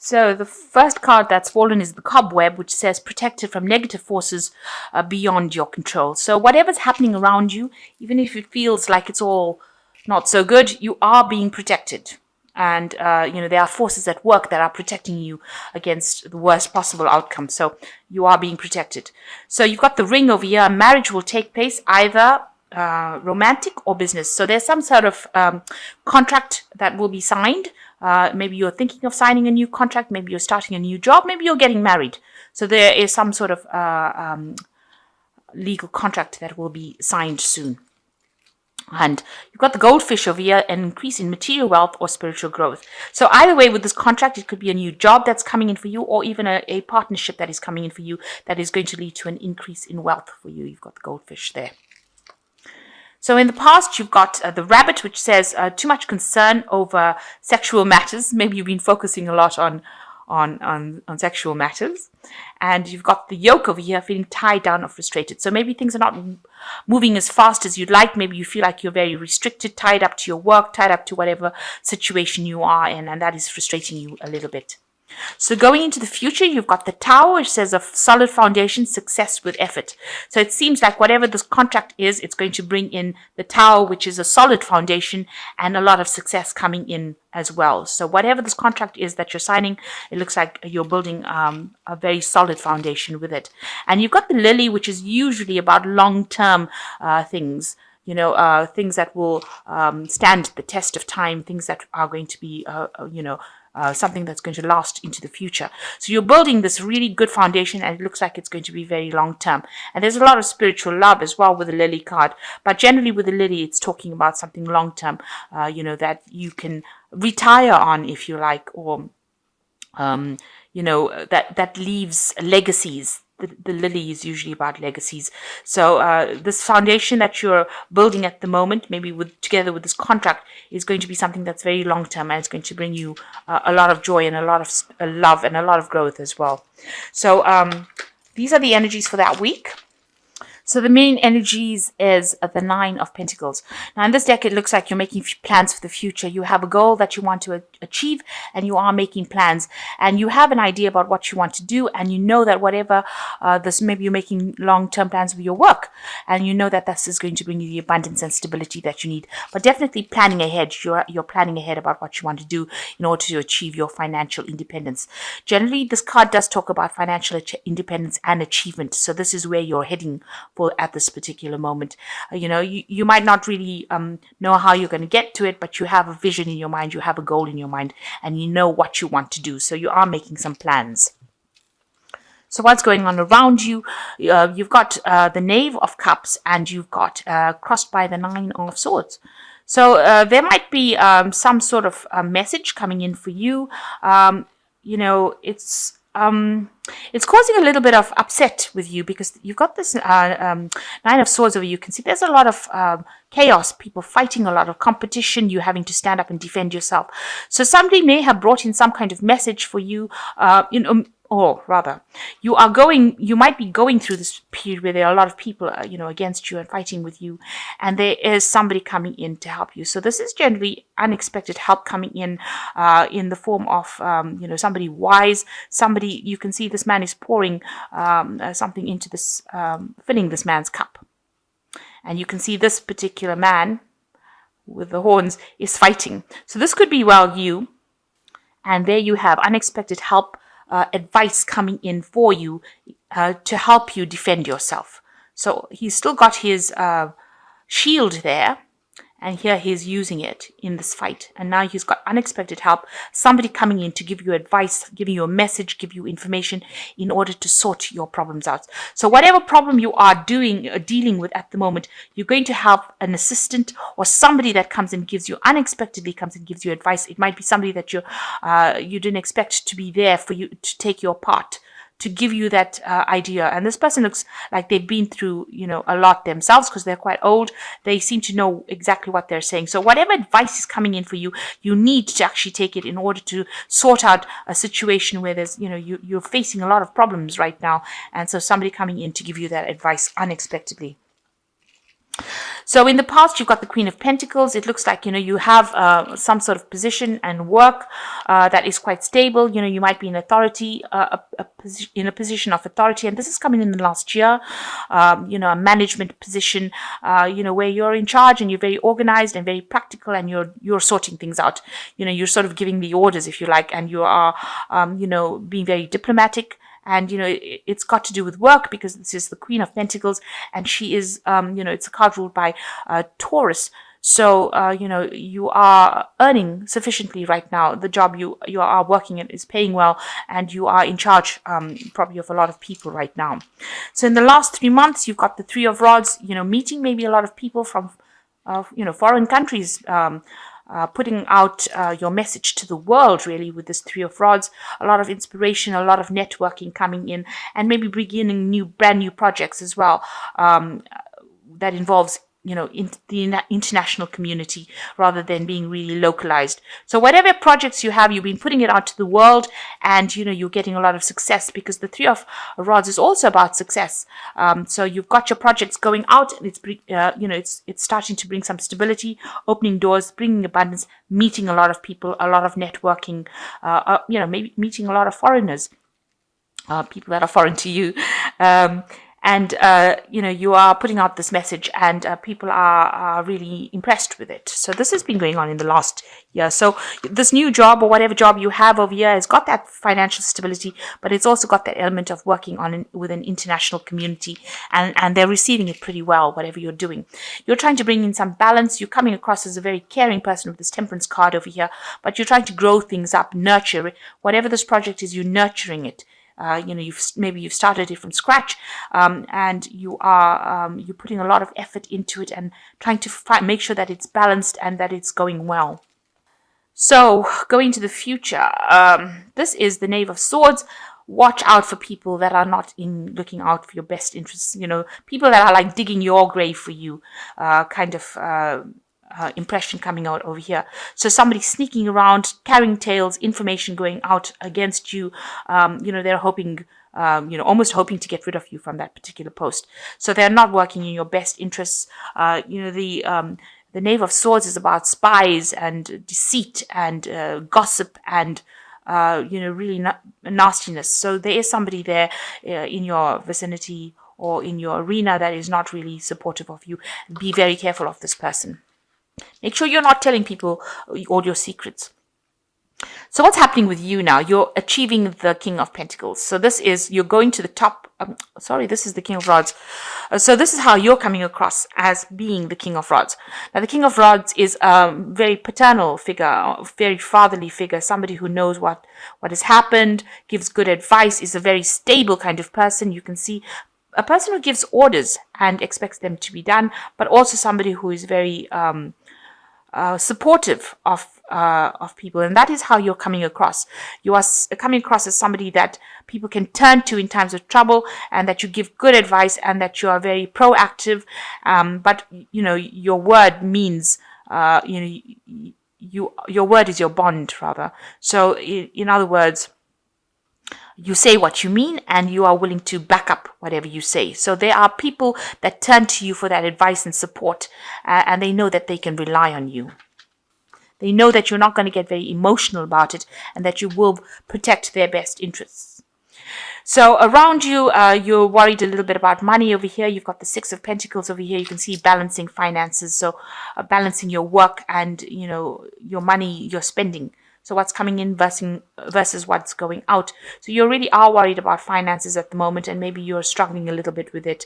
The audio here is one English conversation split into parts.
So the first card that's fallen is the Cobweb, which says protected from negative forces beyond your control. So whatever's happening around you, even if it feels like it's all not so good, you are being protected. And, there are forces at work that are protecting you against the worst possible outcome. So you are being protected. So you've got the Ring over here. Marriage will take place either romantic or business. So there's some sort of contract that will be signed. Maybe you're thinking of signing a new contract. Maybe you're starting a new job. Maybe you're getting married. So there is some sort of legal contract that will be signed soon. And you've got the Goldfish over here, an increase in material wealth or spiritual growth. So either way, with this contract, it could be a new job that's coming in for you, or even a partnership that is coming in for you that is going to lead to an increase in wealth for you. You've got the Goldfish there. So in the past, you've got the Rabbit, which says too much concern over sexual matters. Maybe you've been focusing a lot on sexual matters. And you've got the Yoke over here, feeling tied down or frustrated. So maybe things are not moving as fast as you'd like. Maybe you feel like you're very restricted, tied up to your work, tied up to whatever situation you are in, and that is frustrating you a little bit. So going into the future, you've got the Tower, which says a solid foundation, success with effort. So it seems like whatever this contract is, it's going to bring in the Tower, which is a solid foundation, and a lot of success coming in as well. So whatever this contract is that you're signing, it looks like you're building a very solid foundation with it. And you've got the Lily, which is usually about long-term things. Things that will stand the test of time, things that are going to be, something that's going to last into the future. So you're building this really good foundation, and it looks like it's going to be very long term. And there's a lot of spiritual love as well with the Lily card. But generally with the Lily, it's talking about something long term, that you can retire on, if you like, or, that leaves legacies. The Lily is usually about legacies. So this foundation that you're building at the moment, maybe together with this contract, is going to be something that's very long term, and it's going to bring you a lot of joy and a lot of love and a lot of growth as well. So these are the energies for that week. So the main energies is the Nine of Pentacles. Now in this deck, it looks like you're making plans for the future. You have a goal that you want to achieve, and you are making plans. And you have an idea about what you want to do, and you know that whatever maybe you're making long-term plans with your work, and you know that this is going to bring you the abundance and stability that you need. But definitely planning ahead. You're planning ahead about what you want to do in order to achieve your financial independence. Generally, this card does talk about financial independence and achievement. So this is where you're heading at this particular moment. You might not really know how you're going to get to it, but you have a vision in your mind, you have a goal in your mind, and you know what you want to do. So you are making some plans. So what's going on around you? You've got the Knave of Cups, and you've got crossed by the Nine of Swords. So there might be some sort of message coming in for you. It's causing a little bit of upset with you, because you've got this Nine of Swords over you. You can see there's a lot of chaos, people fighting, a lot of competition, you having to stand up and defend yourself. So somebody may have brought in some kind of message for you, or rather, you might be going through this period where there are a lot of people, against you and fighting with you, and there is somebody coming in to help you. So this is generally unexpected help coming in the form of, somebody wise, somebody, you can see this man is pouring something into this, filling this man's cup. And you can see this particular man with the horns is fighting. So this could be you, and there you have unexpected help, advice coming in for you to help you defend yourself. So he's still got his shield there, and here he's using it in this fight. And now he's got unexpected help, somebody coming in to give you advice, giving you a message, give you information in order to sort your problems out. So whatever problem you are dealing with at the moment, you're going to have an assistant or somebody that unexpectedly comes and gives you advice. It might be somebody that you didn't expect to be there for you to take your part, to give you that idea. And this person looks like they've been through, a lot themselves, because they're quite old. They seem to know exactly what they're saying. So whatever advice is coming in for you, you need to actually take it in order to sort out a situation where there's, you're facing a lot of problems right now. And so somebody coming in to give you that advice unexpectedly. So in the past, you've got the Queen of Pentacles. It looks like, you have some sort of position and work that is quite stable. You might be in authority, in a position of authority. And this is coming in the last year, a management position, where you're in charge and you're very organized and very practical, and you're sorting things out. You're sort of giving the orders, if you like, and you are, being very diplomatic. And, it's got to do with work, because this is the Queen of Pentacles, and she is, it's a card ruled by Taurus. So, you are earning sufficiently right now. The job you are working in is paying well, and you are in charge, probably of a lot of people right now. So in the last 3 months, you've got the Three of Rods, meeting maybe a lot of people from, foreign countries, putting out your message to the world, really, with this Three of Rods. A lot of inspiration, a lot of networking coming in, and maybe beginning brand new projects as well, that involves in the international community rather than being really localized. So whatever projects you have, you've been putting it out to the world, and you're getting a lot of success, because the Three of Rods is also about success. So you've got your projects going out, and it's starting to bring some stability, opening doors, bringing abundance, meeting a lot of people, a lot of networking, maybe meeting a lot of foreigners, people that are foreign to you. And, you are putting out this message, and people are really impressed with it. So this has been going on in the last year. So this new job, or whatever job you have over here, has got that financial stability, but it's also got that element of working with an international community, and they're receiving it pretty well, whatever you're doing. You're trying to bring in some balance. You're coming across as a very caring person with this Temperance card over here, but you're trying to grow things up, nurture it. Whatever this project is, you're nurturing it. You've started it from scratch, and you're putting a lot of effort into it, and trying to make sure that it's balanced and that it's going well. So going to the future, this is the Knave of Swords. Watch out for people that are not looking out for your best interests. People that are like digging your grave for you, impression coming out over here. So somebody sneaking around, carrying tales, information going out against you. They're hoping, almost hoping to get rid of you from that particular post. So they're not working in your best interests. The Knave of Swords is about spies and deceit and gossip and really nastiness. So there is somebody there in your vicinity or in your arena that is not really supportive of you. Be very careful of this person. Make sure you're not telling people all your secrets. So what's happening with you now? You're achieving the King of Pentacles. So you're going to the top. This is the King of Rods. So this is how you're coming across as being the King of Rods. Now, the King of Rods is a very paternal figure, very fatherly figure, somebody who knows what has happened, gives good advice, is a very stable kind of person. You can see a person who gives orders and expects them to be done, but also somebody who is very supportive of people, and that is how you're coming across. You are coming across as somebody that people can turn to in times of trouble, and that you give good advice, and that you are very proactive. But your word means your word is your bond, rather. So in other words, you say what you mean, and you are willing to back up whatever you say. So there are people that turn to you for that advice and support, and they know that they can rely on you. They know that you're not going to get very emotional about it, and that you will protect their best interests. So around you, you're worried a little bit about money over here. You've got the Six of Pentacles over here. You can see balancing finances. So balancing your work and, your money, your spending. So what's coming in versus what's going out. So you really are worried about finances at the moment, and maybe you're struggling a little bit with it,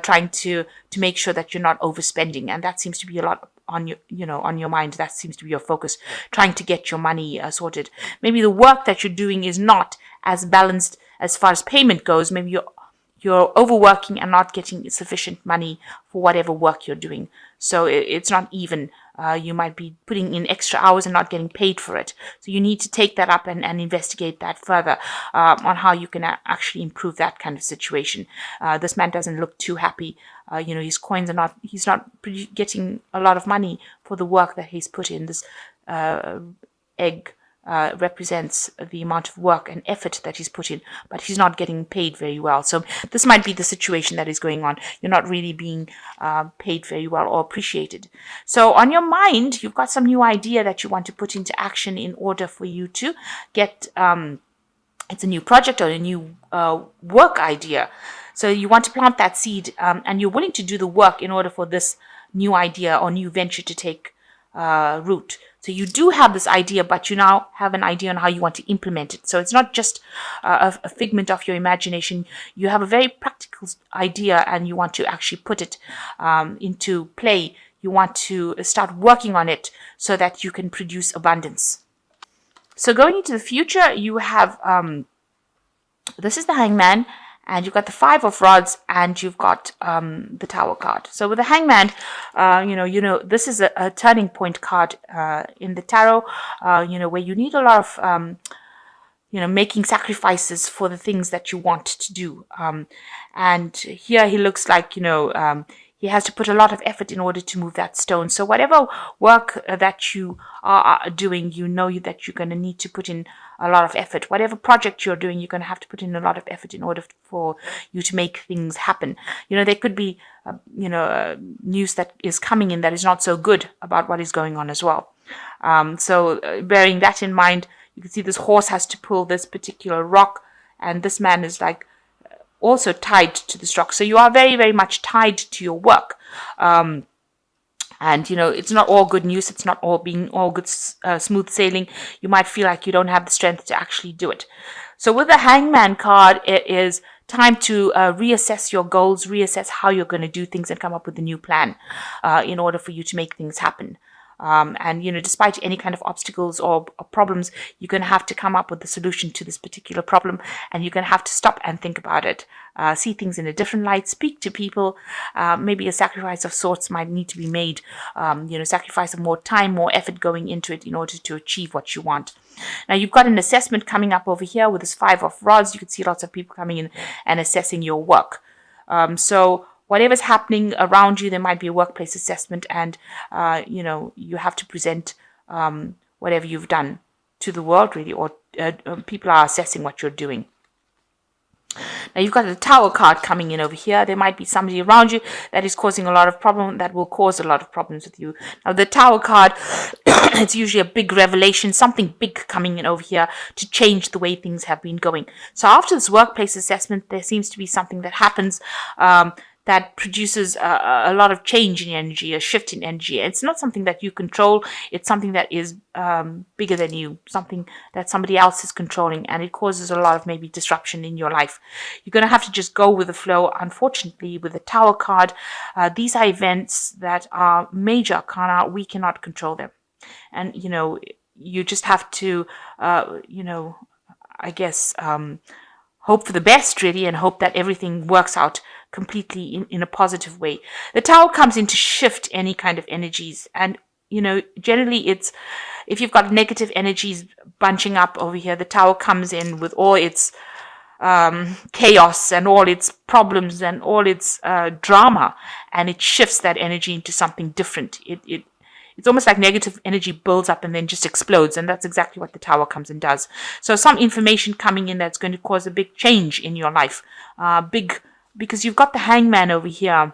trying to make sure that you're not overspending. And that seems to be a lot on your mind. That seems to be your focus, trying to get your money sorted. Maybe the work that you're doing is not as balanced as far as payment goes. Maybe you're overworking and not getting sufficient money for whatever work you're doing. So it's not even. You might be putting in extra hours and not getting paid for it. So you need to take that up and investigate that further on how you can actually improve that kind of situation. This man doesn't look too happy. His coins are he's not getting a lot of money for the work that he's put in. This egg represents the amount of work and effort that he's put in, but he's not getting paid very well. So this might be the situation that is going on. You're not really being paid very well or appreciated. So on your mind, you've got some new idea that you want to put into action in order for you to get, it's a new project or a new work idea. So you want to plant that seed, and you're willing to do the work in order for this new idea or new venture to take root. So you do have this idea, but you now have an idea on how you want to implement it. So it's not just a figment of your imagination. You have a very practical idea, and you want to actually put it into play. You want to start working on it so that you can produce abundance. So going into the future, you have, this is the Hangman, and you've got the Five of Rods, and you've got the Tower card. So with the Hangman, this is a turning point card in the tarot, where you need a lot of, making sacrifices for the things that you want to do. And here he looks like, he has to put a lot of effort in order to move that stone. So whatever work that you are doing, you know that you're going to need to put in a lot of effort. Whatever project you're doing, you're going to have to put in a lot of effort in order for you to make things happen. There could be, news that is coming in that is not so good about what is going on as well. So bearing that in mind, you can see this horse has to pull this particular rock, and this man is like, also tied to this rock. So you are very, very much tied to your work. And, it's not all good news. It's not all good, smooth sailing. You might feel like you don't have the strength to actually do it. So with the Hangman card, it is time to reassess your goals, reassess how you're going to do things, and come up with a new plan in order for you to make things happen. Despite any kind of obstacles or problems, you're going to have to come up with the solution to this particular problem, and you're going to have to stop and think about it, see things in a different light, speak to people. Maybe a sacrifice of sorts might need to be made, sacrifice of more time, more effort going into it in order to achieve what you want. Now, you've got an assessment coming up over here with this Five of Rods. You can see lots of people coming in and assessing your work. So whatever's happening around you, there might be a workplace assessment, and, you have to present whatever you've done to the world, really, or people are assessing what you're doing. Now, you've got the Tower card coming in over here. There might be somebody around you that is causing a lot of problem, that will cause a lot of problems with you. Now, the Tower card, it's usually a big revelation, something big coming in over here to change the way things have been going. So after this workplace assessment, there seems to be something that happens that produces a lot of change in energy, a shift in energy. It's not something that you control. It's something that is bigger than you, something that somebody else is controlling, and it causes a lot of maybe disruption in your life. You're going to have to just go with the flow. Unfortunately, with the Tower card, these are events that are major arcana. We cannot control them. And, you just have to, hope for the best, really, and hope that everything works out completely in a positive way. The Tower comes in to shift any kind of energies, and generally it's, if you've got negative energies bunching up over here, the Tower comes in with all its chaos and all its problems and all its drama, and it shifts that energy into something different. It's almost like negative energy builds up and then just explodes, and that's exactly what the Tower comes and does. So some information coming in that's going to cause a big change in your life, because you've got the Hangman over here,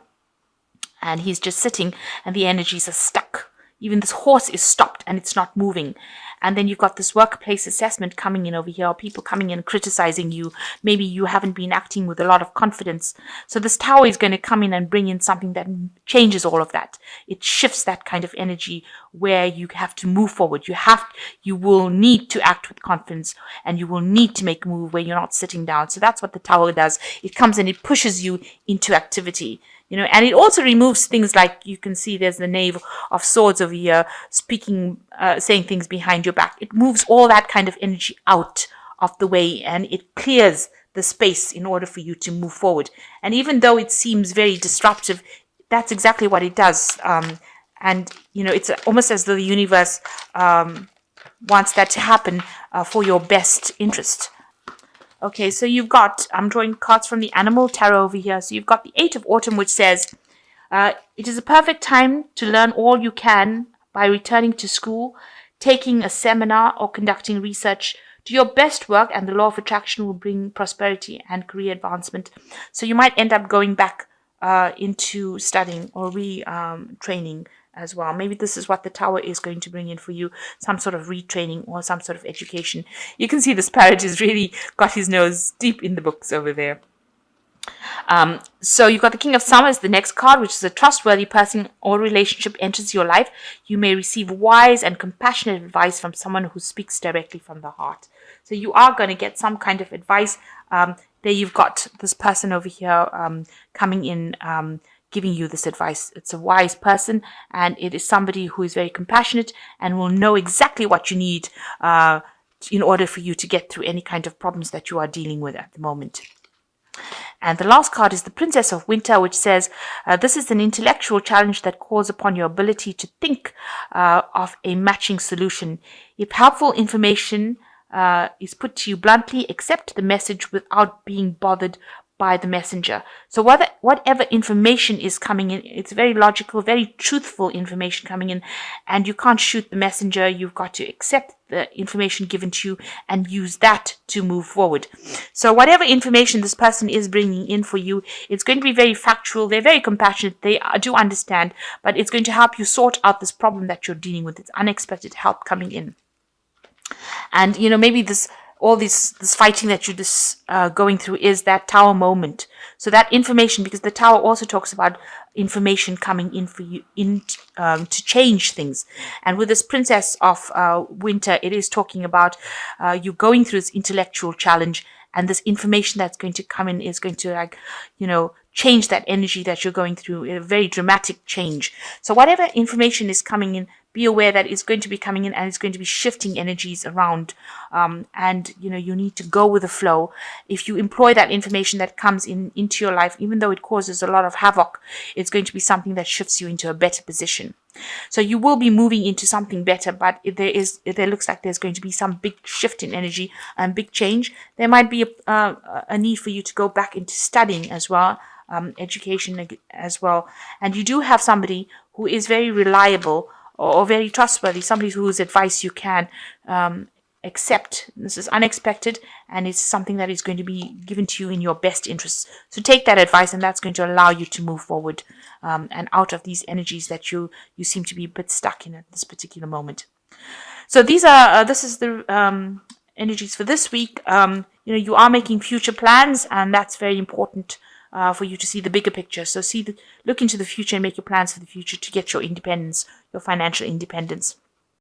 and he's just sitting, and the energies are stuck. Even this horse is stopped, and it's not moving. And then you've got this workplace assessment coming in over here, people coming in criticizing you. Maybe you haven't been acting with a lot of confidence. So this Tower is going to come in and bring in something that changes all of that. It shifts that kind of energy where you have to move forward. You will need to act with confidence, and you will need to make a move where you're not sitting down. So that's what the Tower does. It comes and it pushes you into activity. And it also removes things like, you can see there's the Knave of Swords over here, saying things behind your back. It moves all that kind of energy out of the way, and it clears the space in order for you to move forward. And even though it seems very disruptive, that's exactly what it does. It's almost as though the universe wants that to happen for your best interest. Okay, so you've got, I'm drawing cards from the Animal Tarot over here. So you've got the Eight of Autumn, which says, it is a perfect time to learn all you can by returning to school. taking a seminar, or conducting research. Do your best work, and the law of attraction will bring prosperity and career advancement. So you might end up going back into studying or retraining as well. Maybe this is what the Tower is going to bring in for you, some sort of retraining or some sort of education. You can see this parrot has really got his nose deep in the books over there. So you've got the King of Summer as the next card, which is a trustworthy person or relationship enters your life. You may receive wise and compassionate advice from someone who speaks directly from the heart. So you are going to get some kind of advice. There you've got this person over here coming in, giving you this advice. It's a wise person, and it is somebody who is very compassionate and will know exactly what you need in order for you to get through any kind of problems that you are dealing with at the moment. And the last card is the Princess of Winter, which says, this is an intellectual challenge that calls upon your ability to think of a matching solution. If helpful information is put to you bluntly, accept the message without being bothered by the messenger. So whatever information is coming in, it's very logical, very truthful information coming in, and you can't shoot the messenger. You've got to accept the information given to you and use that to move forward. So whatever information this person is bringing in for you, it's going to be very factual. They're very compassionate. They do understand, but it's going to help you sort out this problem that you're dealing with. It's unexpected help coming in. And, maybe this fighting that you're going through is that Tower moment. So that information, because the Tower also talks about information coming in for you to change things. And with this Princess of Winter, it is talking about you going through this intellectual challenge, and this information that's going to come in is going to change that energy that you're going through, a very dramatic change. So whatever information is coming in, be aware that it's going to be coming in and it's going to be shifting energies around. And you need to go with the flow. If you employ that information that comes into your life, even though it causes a lot of havoc, it's going to be something that shifts you into a better position. So you will be moving into something better, but if there looks like there's going to be some big shift in energy and big change, there might be a need for you to go back into studying as well, education as well. And you do have somebody who is very reliable or very trustworthy, somebody whose advice you can accept. This is unexpected, and it's something that is going to be given to you in your best interests. So take that advice, and that's going to allow you to move forward and out of these energies that you seem to be a bit stuck in at this particular moment. So this is the energies for this week. You are making future plans, and that's very important for you to see the bigger picture. So look into the future and make your plans for the future to get your independence, your financial independence.